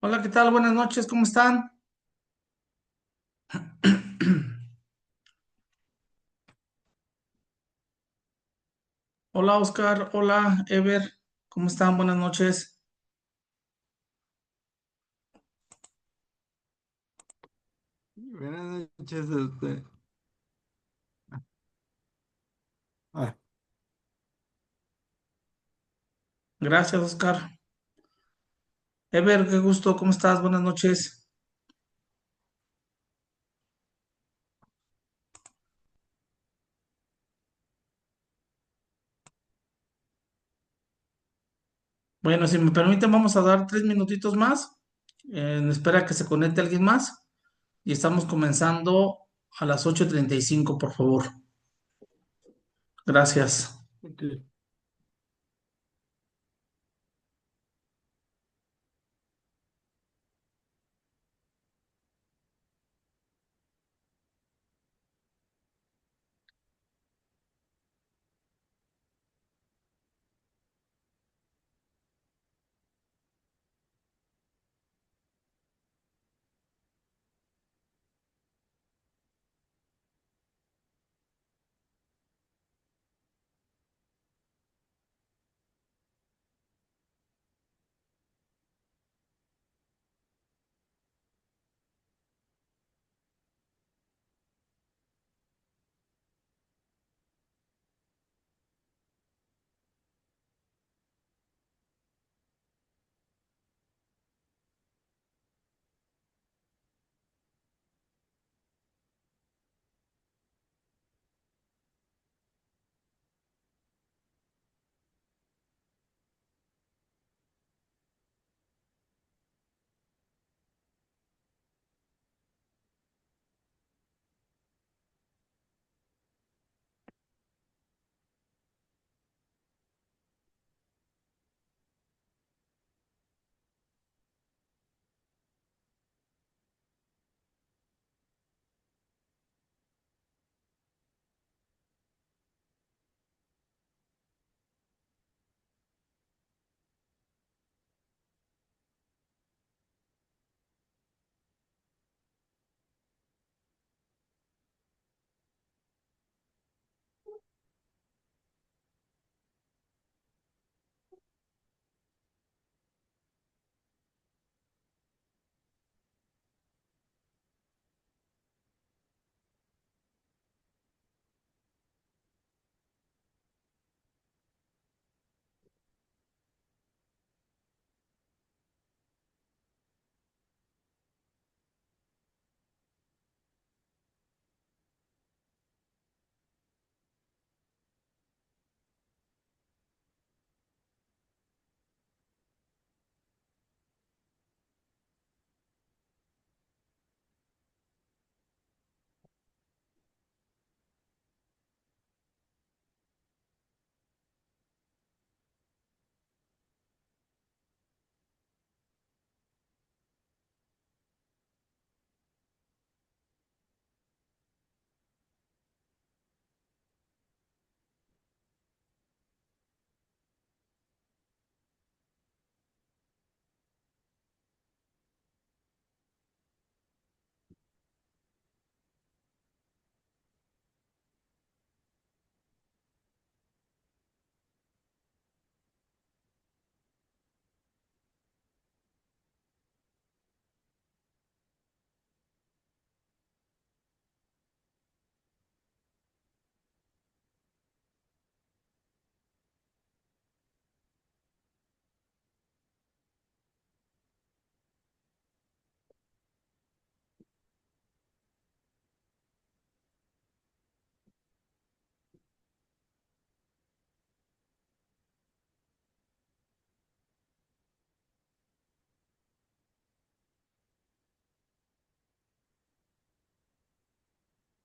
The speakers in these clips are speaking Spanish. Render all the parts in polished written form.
Hola, ¿qué tal? Buenas noches, ¿cómo están? Hola, Oscar. Hola, Ever. ¿Cómo están? Buenas noches. Buenas noches, ah, Gracias, Oscar. Ever, qué gusto, ¿cómo estás? Buenas noches. Bueno, si me permiten, vamos a dar 3 minutitos más, en espera que se conecte alguien más. Y estamos comenzando a las 8:35, por favor. Gracias. ok.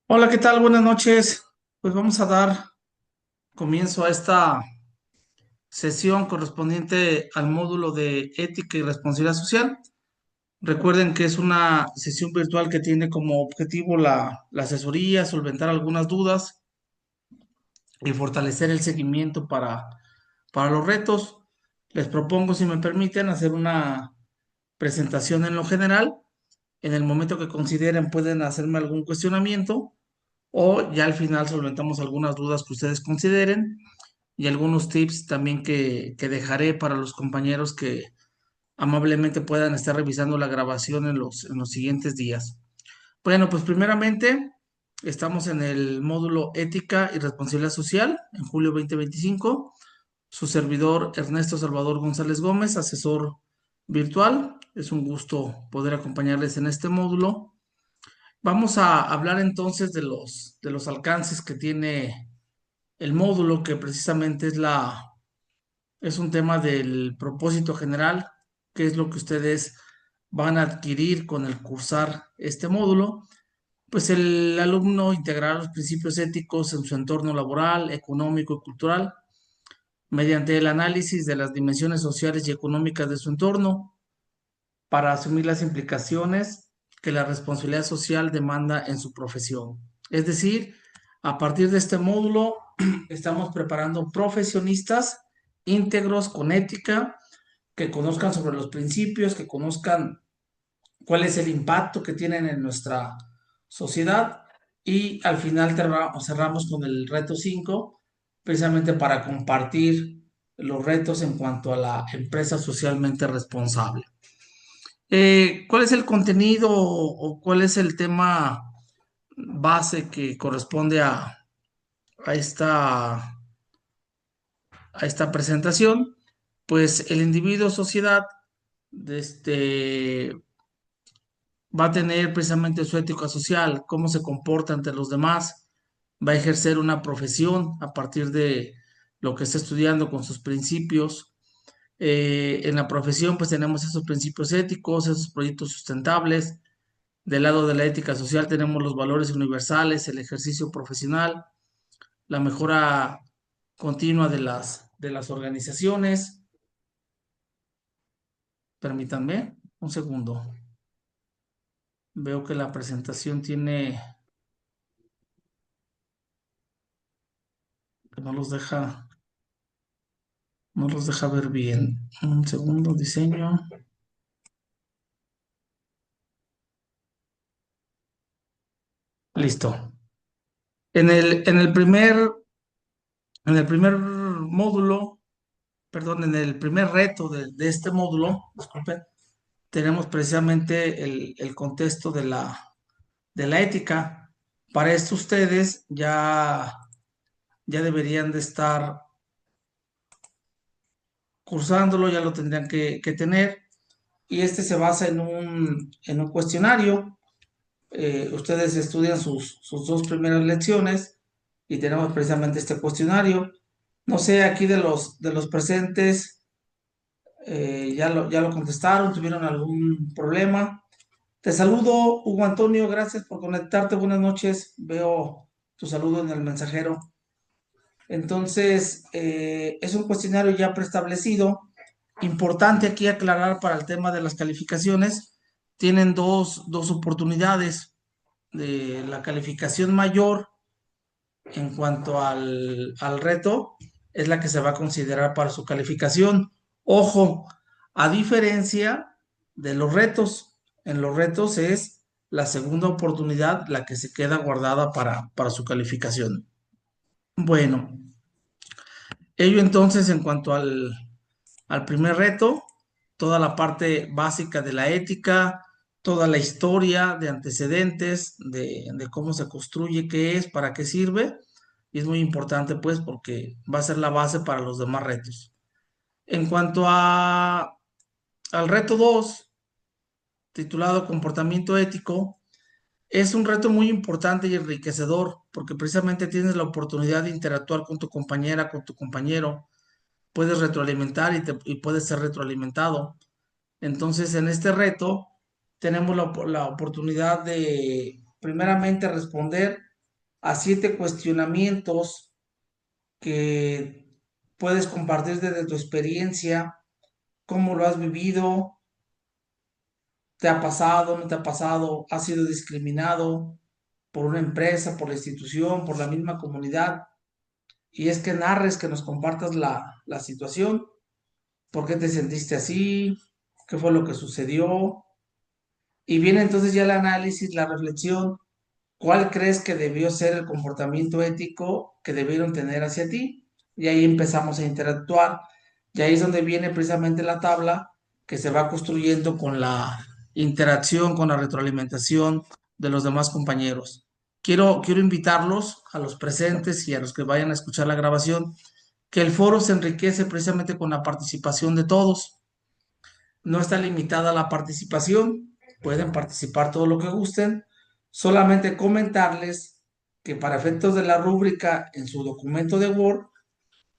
Hola, ¿qué tal? Buenas noches. Pues vamos a dar comienzo a esta sesión correspondiente al módulo de ética y responsabilidad social. Recuerden que es una sesión virtual que tiene como objetivo la asesoría, solventar algunas dudas y fortalecer el seguimiento para los retos. Les propongo, si me permiten, hacer una presentación en lo general. En el momento que consideren pueden hacerme algún cuestionamiento o ya al final solventamos algunas dudas que ustedes consideren y algunos tips también que dejaré para los compañeros que amablemente puedan estar revisando la grabación en los siguientes días. Bueno, pues primeramente estamos en el módulo Ética y Responsabilidad Social en julio 2025. Su servidor Ernesto Salvador González Gómez, asesor virtual. Es un gusto poder acompañarles en este módulo. Vamos a hablar entonces de los alcances que tiene el módulo, que precisamente es un tema del propósito general, que es lo que ustedes van a adquirir con el cursar este módulo. Pues el alumno integrará los principios éticos en su entorno laboral, económico y cultural mediante el análisis de las dimensiones sociales y económicas de su entorno para asumir las implicaciones que la responsabilidad social demanda en su profesión. Es decir, a partir de este módulo estamos preparando profesionistas íntegros con ética, que conozcan sobre los principios, que conozcan cuál es el impacto que tienen en nuestra sociedad y al final cerramos con el reto 5 precisamente para compartir los retos en cuanto a la empresa socialmente responsable. ¿Cuál es el contenido o cuál es el tema base que corresponde a a esta presentación? Pues el individuo sociedad este, va a tener precisamente su ética social, cómo se comporta ante los demás, va a ejercer una profesión a partir de lo que está estudiando con sus principios. En la profesión pues tenemos esos principios éticos, esos proyectos sustentables. Del lado de la ética social tenemos los valores universales, el ejercicio profesional, la mejora continua de de las organizaciones. Permítanme un segundo. Veo que la presentación tiene, que no los deja ver bien. Un segundo, diseño. Listo. En el primer módulo, perdón, en el primer reto de este módulo, disculpen, tenemos precisamente el contexto de de la ética. Para esto ustedes ya deberían de estar cursándolo, ya lo tendrían que tener. Y este se basa en en un cuestionario. Ustedes estudian sus dos primeras lecciones y tenemos precisamente este cuestionario. No sé, aquí de los presentes, ya lo contestaron, tuvieron algún problema. Te saludo, Hugo Antonio, gracias por conectarte, buenas noches. Veo tu saludo en el mensajero. Entonces, es un cuestionario ya preestablecido. Importante aquí aclarar para el tema de las calificaciones, tienen dos oportunidades. De la calificación mayor en cuanto al reto es la que se va a considerar para su calificación. Ojo, a diferencia de los retos, en los retos es la segunda oportunidad la que se queda guardada para su calificación. Bueno, ello entonces en cuanto al primer reto, toda la parte básica de la ética, toda la historia de antecedentes, de cómo se construye, qué es, para qué sirve, y es muy importante pues porque va a ser la base para los demás retos. En cuanto al reto 2 titulado Comportamiento Ético, es un reto muy importante y enriquecedor porque precisamente tienes la oportunidad de interactuar con tu compañera, con tu compañero, puedes retroalimentar y puedes ser retroalimentado. Entonces, en este reto tenemos la oportunidad de, primeramente, responder a 7 cuestionamientos que puedes compartir desde tu experiencia, cómo lo has vivido, te ha pasado, no te ha pasado, has sido discriminado por una empresa, por la institución, por la misma comunidad. Y es que narres, que nos compartas la situación, por qué te sentiste así, qué fue lo que sucedió, y viene entonces ya el análisis, la reflexión. ¿Cuál crees que debió ser el comportamiento ético que debieron tener hacia ti? Y ahí empezamos a interactuar. Y ahí es donde viene precisamente la tabla que se va construyendo con la interacción, con la retroalimentación de los demás compañeros. Quiero invitarlos a los presentes y a los que vayan a escuchar la grabación, que el foro se enriquece precisamente con la participación de todos. No está limitada la participación, pueden participar todo lo que gusten. Solamente comentarles que para efectos de la rúbrica en su documento de Word,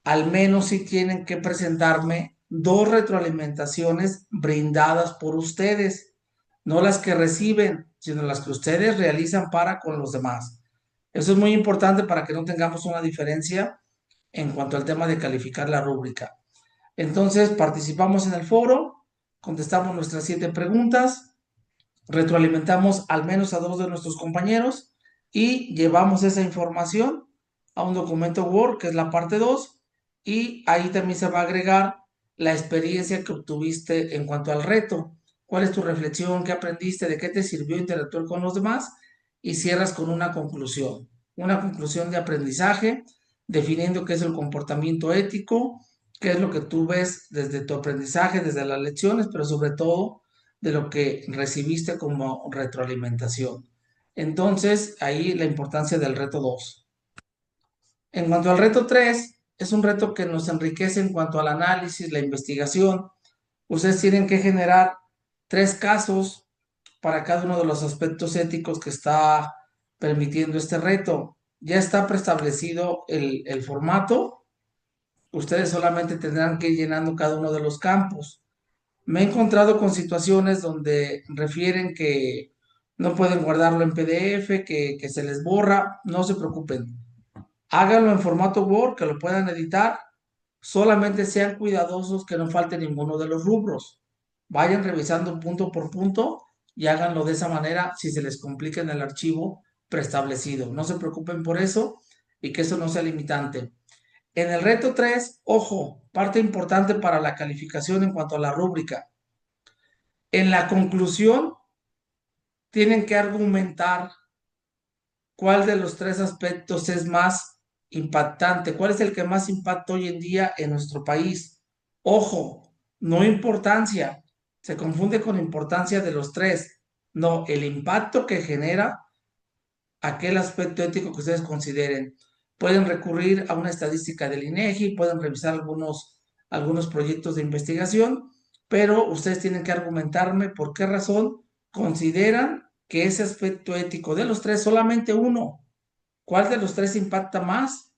al menos sí tienen que presentarme dos retroalimentaciones brindadas por ustedes, no las que reciben, sino las que ustedes realizan para con los demás. Eso es muy importante para que no tengamos una diferencia en cuanto al tema de calificar la rúbrica. Entonces, participamos en el foro, contestamos nuestras 7 preguntas, retroalimentamos al menos a 2 de nuestros compañeros y llevamos esa información a un documento Word, que es la parte 2, y ahí también se va a agregar la experiencia que obtuviste en cuanto al reto. ¿Cuál es tu reflexión? ¿Qué aprendiste? ¿De qué te sirvió interactuar con los demás? Y cierras con una conclusión de aprendizaje, definiendo qué es el comportamiento ético, qué es lo que tú ves desde tu aprendizaje, desde las lecciones, pero sobre todo de lo que recibiste como retroalimentación. Entonces, ahí la importancia del reto 2. En cuanto al reto 3, es un reto que nos enriquece en cuanto al análisis, la investigación. Ustedes tienen que generar 3 casos para cada uno de los aspectos éticos que está permitiendo este reto. Ya está preestablecido el formato. Ustedes solamente tendrán que ir llenando cada uno de los campos. Me he encontrado con situaciones donde refieren que no pueden guardarlo en PDF, que se les borra. No se preocupen. Háganlo en formato Word, que lo puedan editar. Solamente sean cuidadosos que no falte ninguno de los rubros. Vayan revisando punto por punto y háganlo de esa manera si se les complica en el archivo preestablecido. No se preocupen por eso y que eso no sea limitante. En el reto 3, ojo, parte importante para la calificación en cuanto a la rúbrica. En la conclusión, tienen que argumentar cuál de los 3 aspectos es más impactante, cuál es el que más impacta hoy en día en nuestro país. Ojo, no importancia, se confunde con importancia de los 3. No, el impacto que genera aquel aspecto ético que ustedes consideren. Pueden recurrir a una estadística del INEGI, pueden revisar algunos proyectos de investigación, pero ustedes tienen que argumentarme por qué razón consideran que ese aspecto ético de los 3, solamente uno, ¿cuál de los 3 impacta más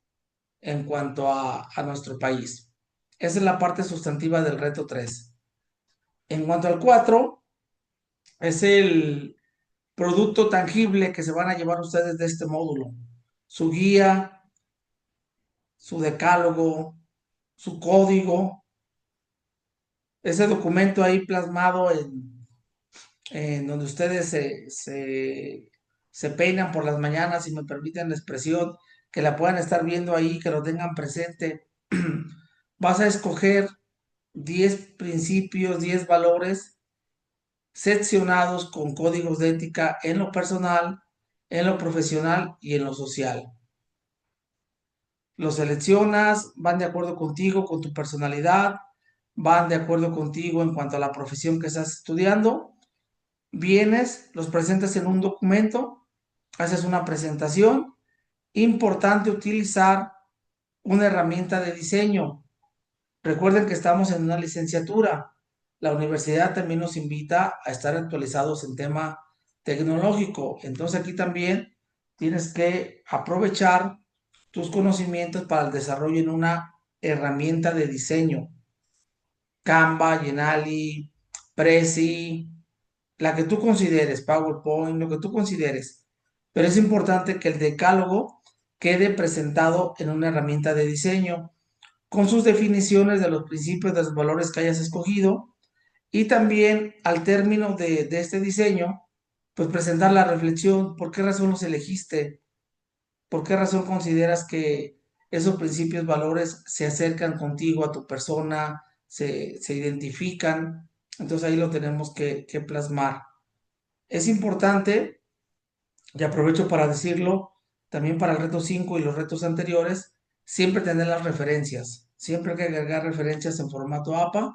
en cuanto a nuestro país? Esa es la parte sustantiva del reto 3. En cuanto al 4, es el producto tangible que se van a llevar ustedes de este módulo. Su guía, su decálogo, su código, ese documento ahí plasmado en donde ustedes se peinan por las mañanas, si me permiten la expresión, que la puedan estar viendo ahí, que lo tengan presente. Vas a escoger 10 principios, 10 valores seccionados con códigos de ética en lo personal, en lo profesional y en lo social. Los seleccionas, van de acuerdo contigo, con tu personalidad, van de acuerdo contigo en cuanto a la profesión que estás estudiando. Vienes, los presentas en un documento, haces una presentación. Importante utilizar una herramienta de diseño. Recuerden que estamos en una licenciatura. La universidad también nos invita a estar actualizados en tema tecnológico. Entonces aquí también tienes que aprovechar tus conocimientos para el desarrollo en una herramienta de diseño. Canva, Geniali, Prezi, la que tú consideres, PowerPoint, lo que tú consideres. Pero es importante que el decálogo quede presentado en una herramienta de diseño con sus definiciones de los principios, de los valores que hayas escogido, y también al término de este diseño, pues presentar la reflexión, ¿por qué razón los elegiste? ¿Por qué razón consideras que esos principios, valores se acercan contigo, a tu persona, se identifican? Entonces ahí lo tenemos que plasmar. Es importante, y aprovecho para decirlo, también para el reto 5 y los retos anteriores, siempre tener las referencias. Siempre hay que agregar referencias en formato APA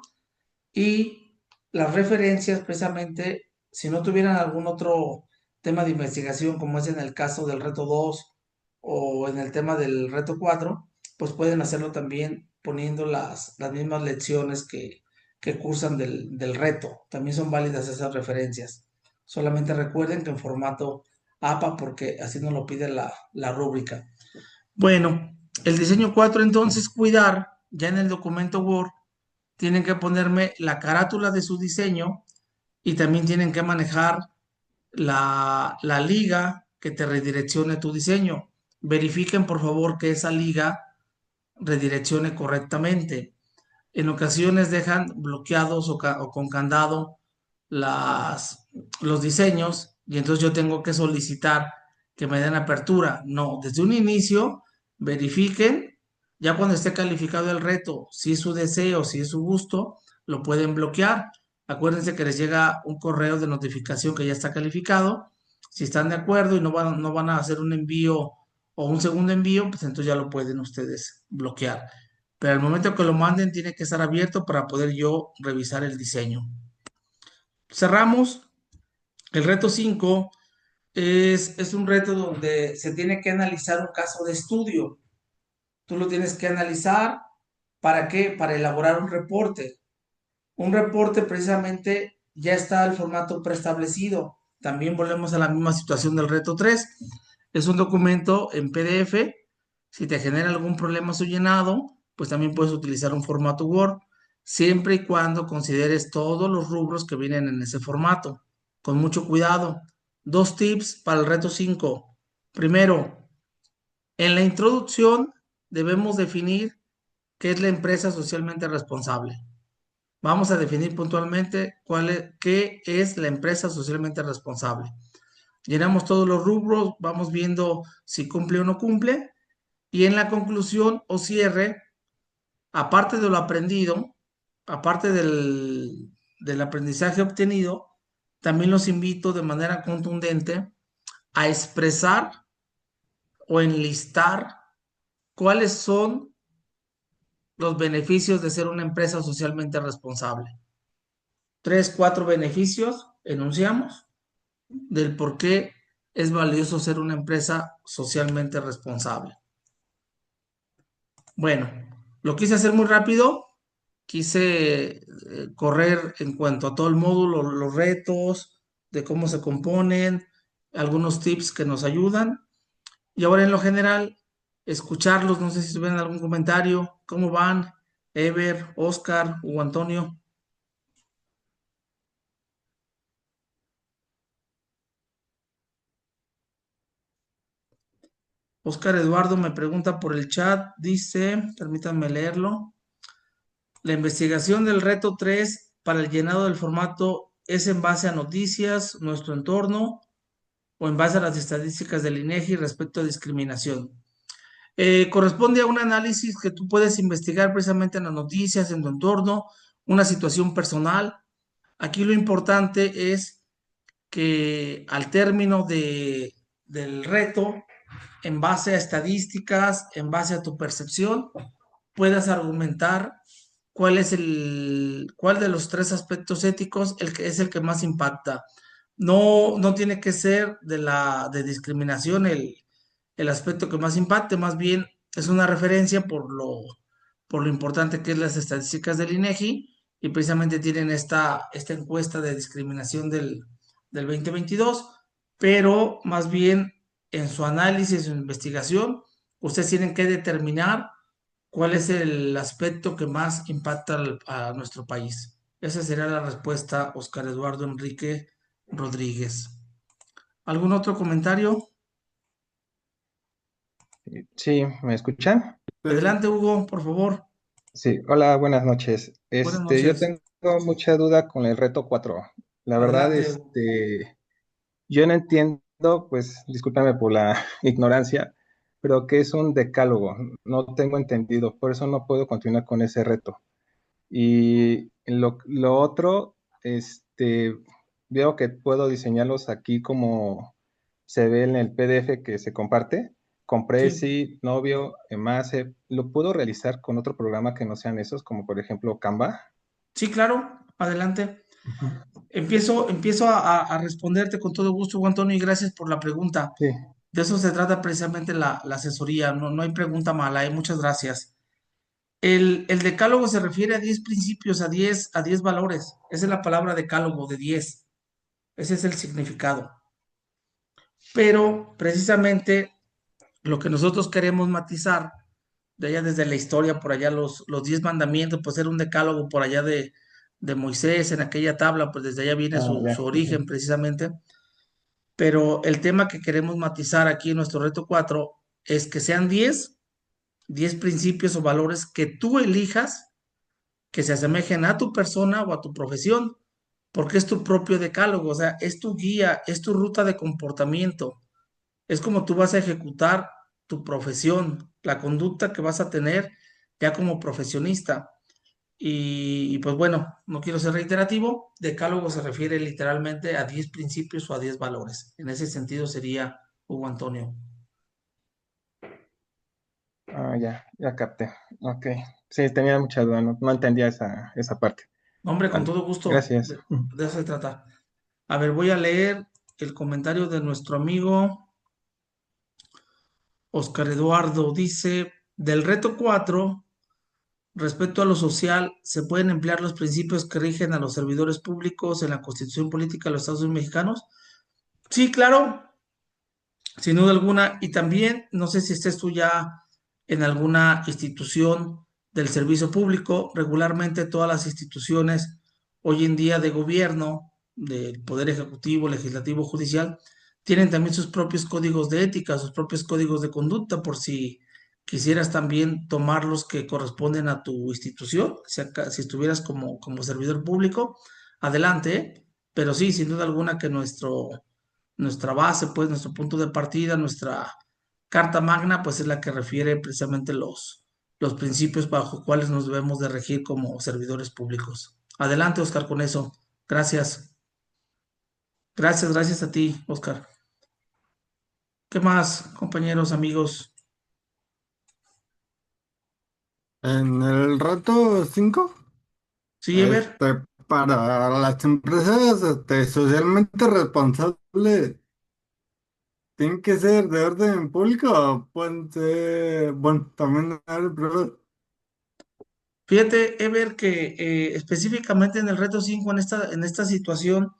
y las referencias precisamente, si no tuvieran algún otro tema de investigación, como es en el caso del reto 2 o en el tema del reto 4, pues pueden hacerlo también poniendo las mismas lecciones que cursan del reto. También son válidas esas referencias. Solamente recuerden que en formato APA, porque así nos lo pide la rúbrica. Bueno, el diseño 4 entonces, cuidar, ya en el documento Word, tienen que ponerme la carátula de su diseño y también tienen que manejar la liga que te redireccione tu diseño. Verifiquen por favor que esa liga redireccione correctamente. En ocasiones dejan bloqueados o con candado las, los diseños y entonces yo tengo que solicitar que me den apertura. No, desde un inicio verifiquen, ya cuando esté calificado el reto, si es su deseo, si es su gusto, lo pueden bloquear. Acuérdense que les llega un correo de notificación que ya está calificado. Si están de acuerdo y no van a hacer un envío o un segundo envío, pues entonces ya lo pueden ustedes bloquear. Pero al momento que lo manden tiene que estar abierto para poder yo revisar el diseño. Cerramos. El reto 5 es un reto donde se tiene que analizar un caso de estudio. Tú lo tienes que analizar. ¿Para qué? Para elaborar un reporte. Un reporte precisamente ya está el formato preestablecido. También volvemos a la misma situación del reto 3. Es un documento en PDF. Si te genera algún problema su llenado, pues también puedes utilizar un formato Word, siempre y cuando consideres todos los rubros que vienen en ese formato. Con mucho cuidado. Dos tips para el reto 5. Primero, en la introducción debemos definir qué es la empresa socialmente responsable. Vamos a definir puntualmente qué es la empresa socialmente responsable. Llenamos todos los rubros, vamos viendo si cumple o no cumple, y en la conclusión o cierre, aparte de lo aprendido, aparte del aprendizaje obtenido, también los invito de manera contundente a expresar o enlistar cuáles son los beneficios de ser una empresa socialmente responsable. Tres, cuatro beneficios enunciamos del por qué es valioso ser una empresa socialmente responsable. Bueno, lo quise hacer muy rápido, quise correr en cuanto a todo el módulo, los retos, de cómo se componen, algunos tips que nos ayudan. Y ahora en lo general, escucharlos, no sé si ven algún comentario, ¿cómo van? Ever, Oscar, Hugo Antonio. Oscar Eduardo me pregunta por el chat, dice, permítanme leerlo. La investigación del reto 3 para el llenado del formato es en base a noticias, nuestro entorno o en base a las estadísticas del INEGI respecto a discriminación. Corresponde a un análisis que tú puedes investigar precisamente en las noticias, en tu entorno, una situación personal. Aquí lo importante es que al término del reto, en base a estadísticas, en base a tu percepción, puedas argumentar cuál de los tres aspectos éticos el que es el que más impacta. No, no tiene que ser de discriminación el aspecto que más impacte, más bien es una referencia por lo importante que es las estadísticas del INEGI y precisamente tienen esta encuesta de discriminación del 2022, pero más bien en su análisis, en su investigación, ustedes tienen que determinar cuál es el aspecto que más impacta a nuestro país. Esa sería la respuesta, Oscar Eduardo Enrique Rodríguez. ¿Algún otro comentario? Sí, ¿me escuchan? Adelante, Hugo, por favor. Sí, hola, buenas noches. Buenas Yo noches. tengo mucha duda con el reto 4. La verdad, Adelante, Hugo. yo no entiendo, pues, discúlpame por la ignorancia, pero ¿qué es un decálogo? No tengo entendido, por eso no puedo continuar con ese reto. Y lo otro, veo que puedo diseñarlos aquí como se ve en el PDF que se comparte, con Sí, Prezi, Novio, Emace. ¿Lo puedo realizar con otro programa que no sean esos, como por ejemplo Canva? sí, claro, adelante. Ujú. Empiezo a responderte con todo gusto, Juan Antonio, y gracias por la pregunta. Sí, De eso se trata precisamente la asesoría, no, no hay pregunta mala, muchas gracias. El decálogo se refiere a 10 principios, a 10 valores. Esa es la palabra decálogo de 10. Ese es el significado. Pero precisamente lo que nosotros queremos matizar, de allá desde la historia, por allá los 10 mandamientos, pues era un decálogo por allá de Moisés en aquella tabla, pues desde allá viene su ya. Ujú. origen precisamente. Pero el tema que queremos matizar aquí en nuestro reto 4 es que sean 10 principios o valores que tú elijas que se asemejen a tu persona o a tu profesión, porque es tu propio decálogo, o sea, es tu guía, es tu ruta de comportamiento, es como tú vas a ejecutar tu profesión, la conducta que vas a tener ya como profesionista. Pues bueno, no quiero ser reiterativo, decálogo se refiere literalmente a 10 principios o a 10 valores. En ese sentido sería Hugo Antonio. Ya capté. Ok. Sí, tenía mucha duda, no entendía esa parte. Hombre, con Vale, todo gusto, gracias. de eso se trata. A ver, voy a leer el comentario de nuestro amigo Oscar Eduardo. Dice, del reto 4 respecto a lo social, ¿se pueden emplear los principios que rigen a los servidores públicos en la Constitución Política de los Estados Unidos Mexicanos? Sí, claro, sin duda alguna. Y también, no sé si estés tú ya en alguna institución del servicio público. Regularmente todas las instituciones hoy en día de gobierno, del Poder Ejecutivo, Legislativo, Judicial, tienen también sus propios códigos de ética, sus propios códigos de conducta, por si quisieras también tomar los que corresponden a tu institución, si estuvieras como servidor público, adelante, ¿eh? Pero sí, sin duda alguna que nuestra base, pues nuestro punto de partida, nuestra carta magna, pues es la que refiere precisamente los principios bajo cuales nos debemos de regir como servidores públicos. Adelante, Oscar, con eso. Gracias. Gracias a ti, Oscar. ¿Qué más, compañeros, amigos? En el reto 5, Sí, Ever. para las empresas socialmente responsables, ¿tienen que ser de orden público o pueden ser, bueno, también de orden privado? Fíjate, Ever, que específicamente en el reto 5 en esta situación,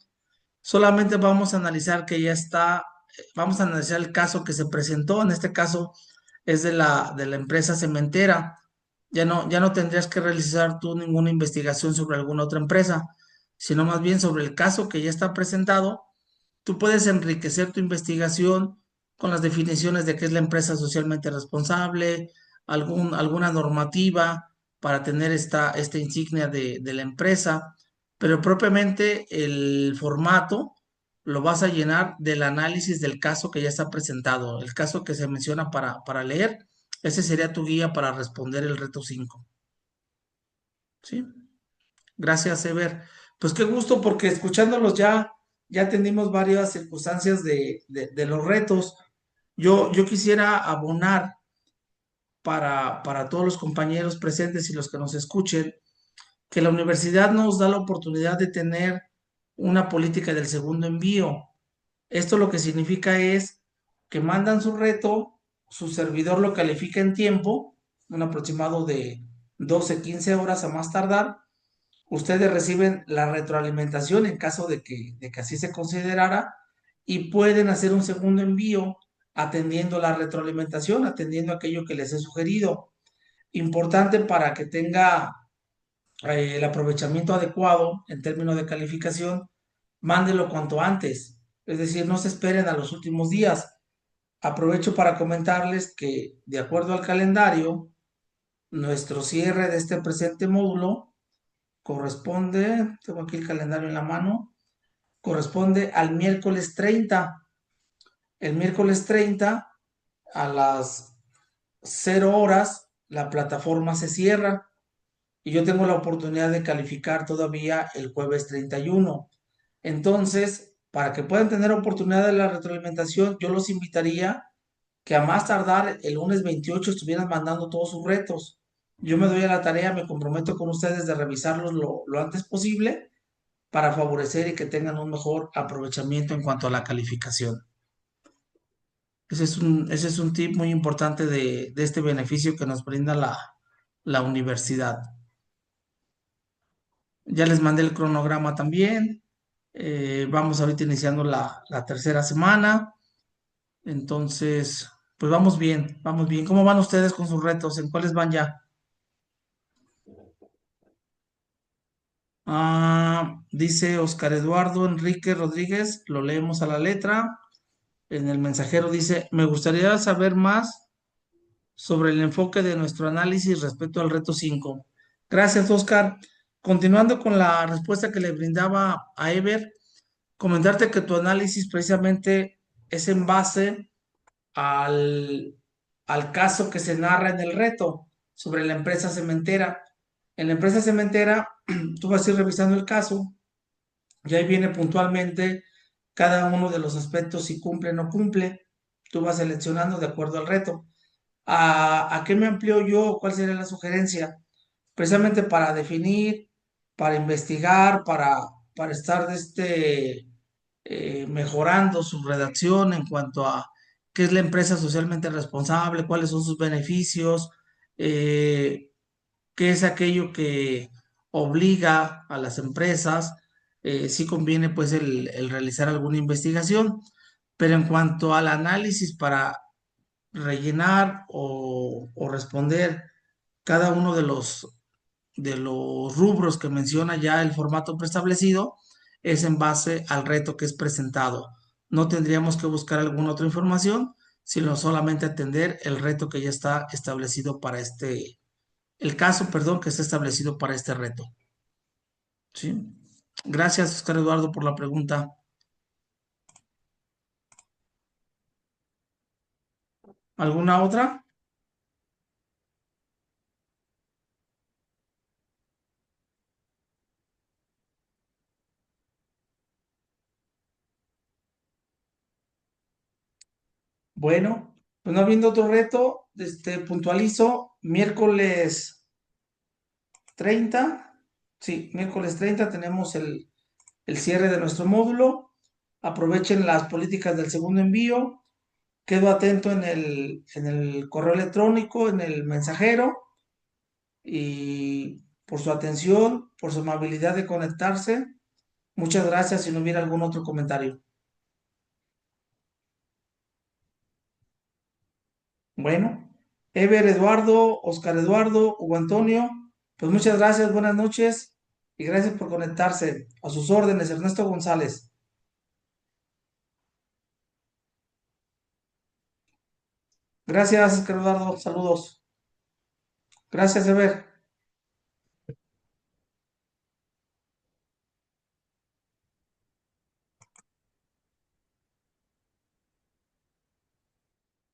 solamente vamos a analizar que ya está, vamos a analizar el caso que se presentó. En este caso es de la empresa cementera. Ya no tendrías que realizar tú ninguna investigación sobre alguna otra empresa, sino más bien sobre el caso que ya está presentado. Tú puedes enriquecer tu investigación con las definiciones de qué es la empresa socialmente responsable, alguna normativa para tener esta insignia de la empresa, pero propiamente el formato lo vas a llenar del análisis del caso que ya está presentado, el caso que se menciona para leer. Ese sería tu guía para responder el reto 5. ¿Sí? Gracias, Ever. Pues qué gusto, porque escuchándolos ya atendimos varias circunstancias de los retos. Yo quisiera abonar para todos los compañeros presentes y los que nos escuchen, que la universidad nos da la oportunidad de tener una política del segundo envío. Esto lo que significa es que mandan su reto, su servidor lo califica en tiempo, un aproximado de 12 15 horas a más tardar. Ustedes reciben la retroalimentación en caso de que así se considerara y pueden hacer un segundo envío atendiendo la retroalimentación, atendiendo aquello que les he sugerido. Importante para que tenga el aprovechamiento adecuado en términos de calificación, mándelo cuanto antes. Es decir, no se esperen a los últimos días. Aprovecho para comentarles que, de acuerdo al calendario, nuestro cierre de este presente módulo corresponde, tengo aquí el calendario en la mano, corresponde al miércoles 30. El miércoles 30 a las 0 horas la plataforma se cierra y yo tengo la oportunidad de calificar todavía el jueves 31. Entonces, para que puedan tener oportunidad de la retroalimentación, yo los invitaría que a más tardar el lunes 28 estuvieran mandando todos sus retos. Yo me doy a la tarea, me comprometo con ustedes de revisarlos lo antes posible para favorecer y que tengan un mejor aprovechamiento en cuanto a la calificación. Ese es un tip muy importante de este beneficio que nos brinda la universidad. Ya les mandé el cronograma también. Vamos ahorita iniciando la tercera semana. Entonces, pues vamos bien, vamos bien. ¿Cómo van ustedes con sus retos? ¿En cuáles van ya? Dice Oscar Eduardo Enrique Rodríguez, lo leemos a la letra. En el mensajero dice, me gustaría saber más sobre el enfoque de nuestro análisis respecto al reto 5. Gracias, Oscar. Continuando con la respuesta que le brindaba a Ever, comentarte que tu análisis precisamente es en base al, al caso que se narra en el reto sobre la empresa cementera. En la empresa cementera, tú vas a ir revisando el caso y ahí viene puntualmente cada uno de los aspectos, si cumple o no cumple. Tú vas seleccionando de acuerdo al reto. ¿A qué me amplío yo? ¿Cuál sería la sugerencia? Precisamente para definir, para investigar, para estar mejorando su redacción en cuanto a qué es la empresa socialmente responsable, cuáles son sus beneficios, eh, qué es aquello que obliga a las empresas, sí conviene pues el realizar alguna investigación, pero en cuanto al análisis para rellenar o responder cada uno de los rubros que menciona ya el formato preestablecido, es en base al reto que es presentado. No tendríamos que buscar alguna otra información, sino solamente atender el reto que ya está establecido para el caso, perdón, que está establecido para este reto. ¿Sí? Gracias, Oscar Eduardo, por la pregunta. ¿Alguna otra? Bueno, pues no habiendo otro reto, puntualizo, miércoles 30, sí, miércoles 30 tenemos el cierre de nuestro módulo. Aprovechen las políticas del segundo envío. Quedo atento en el correo electrónico, en el mensajero y por su atención, por su amabilidad de conectarse. Muchas gracias si no hubiera algún otro comentario. Bueno, Ever Eduardo, Oscar Eduardo, Hugo Antonio, pues muchas gracias, buenas noches y gracias por conectarse. A sus órdenes, Ernesto González. Gracias, Oscar Eduardo, saludos. Gracias, Ever.